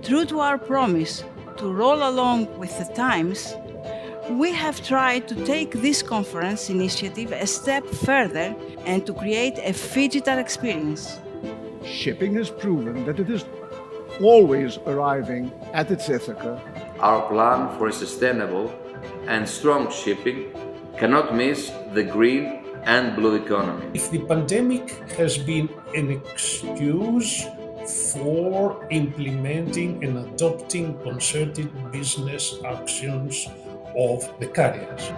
True to our promise to roll along with the times, we have tried to take this conference initiative a step further and to create a phygital experience. Shipping has proven that it is always arriving at its Ithaca. Our plan for a sustainable and strong shipping cannot miss the green and blue economy. If the pandemic has been an excuse for implementing and adopting concerted business actions of the carriers.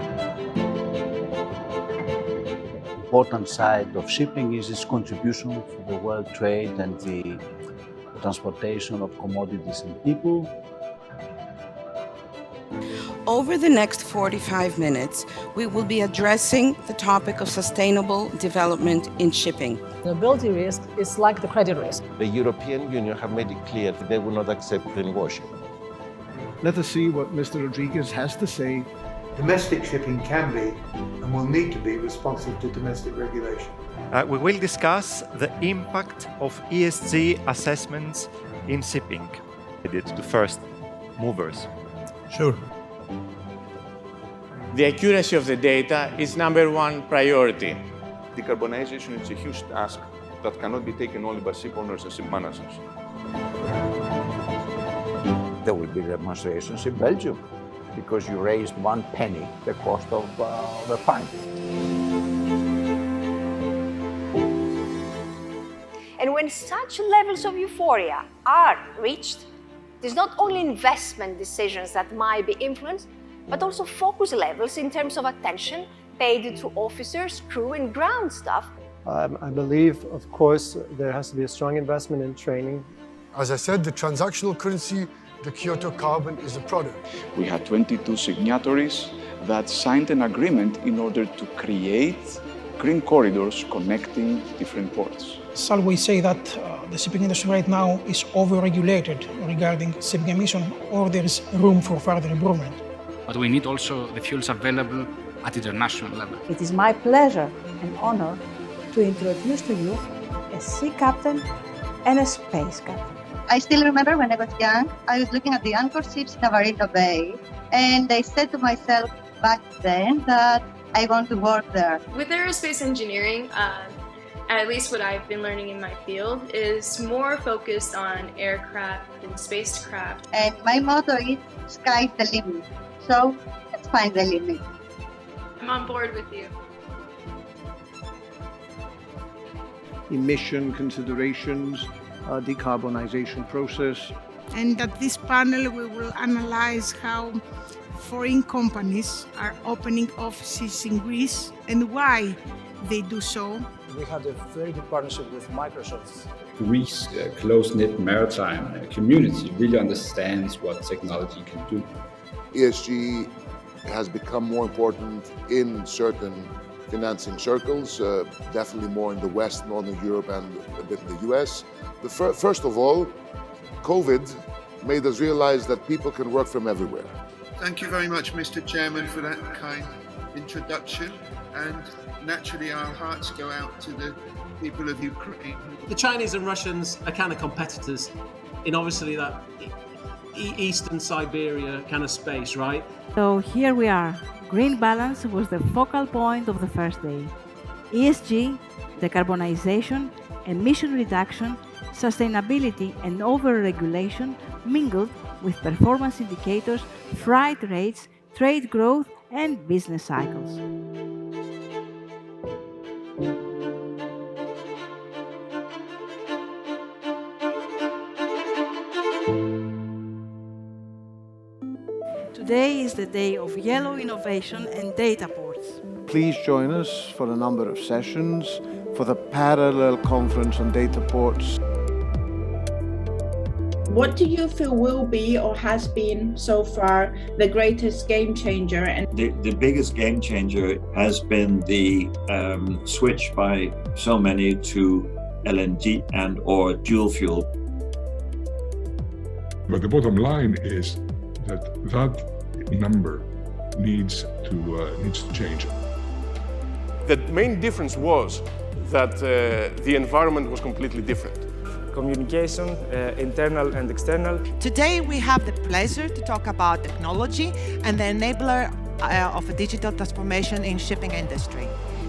Important side of shipping is its contribution to the world trade and the transportation of commodities and people. Over the next 45 minutes, we will be addressing the topic of sustainable development in shipping. Sustainability risk is like the credit risk. The European Union have made it clear that they will not accept greenwashing. Let us see what Mr. Rodriguez has to say. Domestic shipping can be and will need to be responsive to domestic regulation. We will discuss the impact of ESG assessments in shipping. It's the first movers. Sure. The accuracy of the data is number one priority. Decarbonization is a huge task that cannot be taken only by ship owners and ship managers. There will be demonstrations in Belgium because you raised 1 penny the cost of the fine. And when such levels of euphoria are reached, it is not only investment decisions that might be influenced, but also focus levels in terms of attention paid to officers, crew, and ground staff. I believe, of course, there has to be a strong investment in training. As I said, the transactional currency, the Kyoto carbon, is a product. We had 22 signatories that signed an agreement in order to create green corridors connecting different ports. Shall we say that the shipping industry right now is over-regulated regarding shipping emission, or there is room for further improvement? But we need also the fuels available at international level. It is my pleasure and honor to introduce to you a sea captain and a space captain. I still remember when I was young, I was looking at the anchor ships in Navarino Bay, and I said to myself back then that I want to work there. With aerospace engineering, at least what I've been learning in my field, is more focused on aircraft and spacecraft. And my motto is sky's the limit. So let's find the limit. I'm on board with you. Emission considerations, decarbonization process. And at this panel, we will analyze how foreign companies are opening offices in Greece and why they do so. We had a very good partnership with Microsoft. Greece, a close-knit maritime community, really understands what technology can do. ESG has become more important in certain financing circles, definitely more in the West, Northern Europe, and a bit in the US. First of all, COVID made us realize that people can work from everywhere. Thank you very much, Mr. Chairman, for that kind introduction. And naturally, our hearts go out to the people of Ukraine. The Chinese and Russians are kind of competitors in obviously that Eastern Siberia kind of space, right? So here we are. Green balance was the focal point of the first day. ESG, decarbonization, emission reduction, sustainability and over-regulation mingled with performance indicators, freight rates, trade growth and business cycles. Today is the day of yellow innovation and data ports. Please join us for a number of sessions for the parallel conference on data ports. What do you feel will be or has been so far the greatest game changer? And the biggest game changer has been the switch by so many to LNG and or dual fuel. But the bottom line is that number needs to change. The main difference was that the environment was completely different. communication, internal and external. Today we have the pleasure to talk about technology and the enabler of a digital transformation in shipping industry.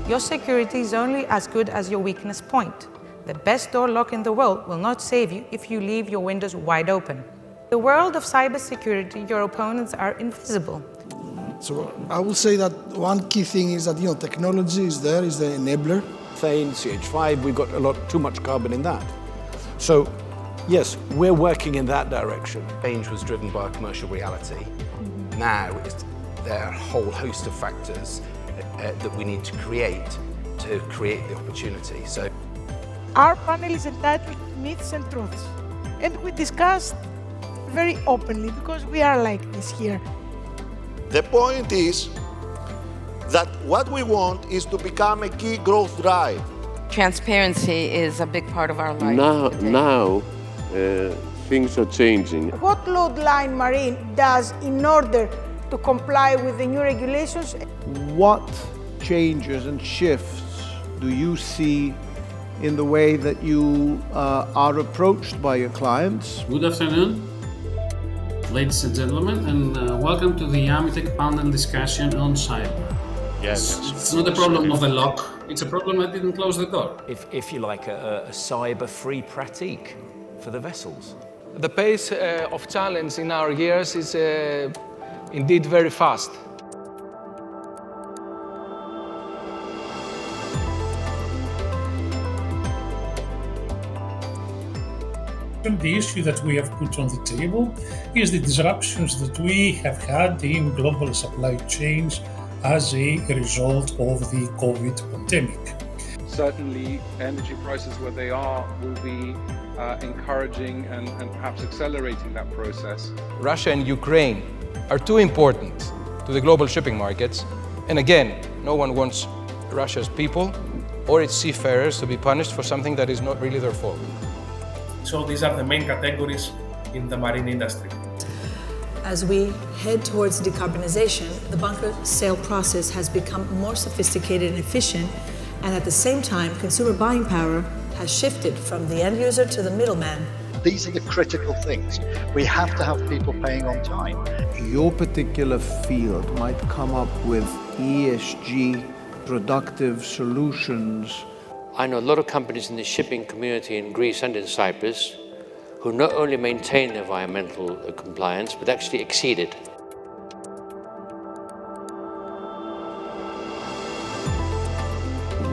Your security is only as good as your weakness point. The best door lock in the world will not save you if you leave your windows wide open. In the world of cybersecurity, your opponents are invisible. So I will say that one key thing is that technology is the enabler. Methane, CH5, we've got too much carbon in that. So yes, we're working in that direction. Change was driven by a commercial reality. Now there are a whole host of factors that we need to create the opportunity. So our panel is entitled Myths and Truths, and we discussed very openly because we are like this here. The point is that what we want is to become a key growth drive. Transparency is a big part of our life. Now things are changing. What Load Line Marine does in order to comply with the new regulations? What changes and shifts do you see in the way that you are approached by your clients? Good afternoon, ladies and gentlemen, and welcome to the Amitech panel discussion on cyber. Yes. It's not a problem of the lock, it's a problem I didn't close the door. If you like, a cyber-free pratique for the vessels. The pace of challenge in our years is indeed very fast. The issue that we have put on the table is the disruptions that we have had in global supply chains as a result of the COVID pandemic. Certainly, energy prices where they are will be encouraging and perhaps accelerating that process. Russia and Ukraine are too important to the global shipping markets, and again, no one wants Russia's people or its seafarers to be punished for something that is not really their fault. So these are the main categories in the marine industry. As we head towards decarbonization, the bunker sale process has become more sophisticated and efficient, and at the same time, consumer buying power has shifted from the end user to the middleman. These are the critical things. We have to have people paying on time. Your particular field might come up with ESG productive solutions. I know a lot of companies in the shipping community in Greece and in Cyprus who not only maintain environmental compliance, but actually exceed it.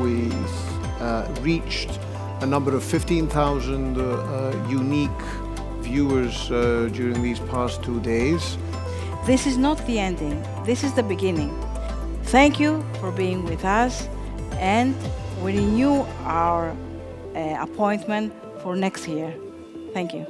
We reached a number of 15,000 unique viewers during these past 2 days. This is not the ending, this is the beginning. Thank you for being with us, and we renew our appointment for next year. Thank you.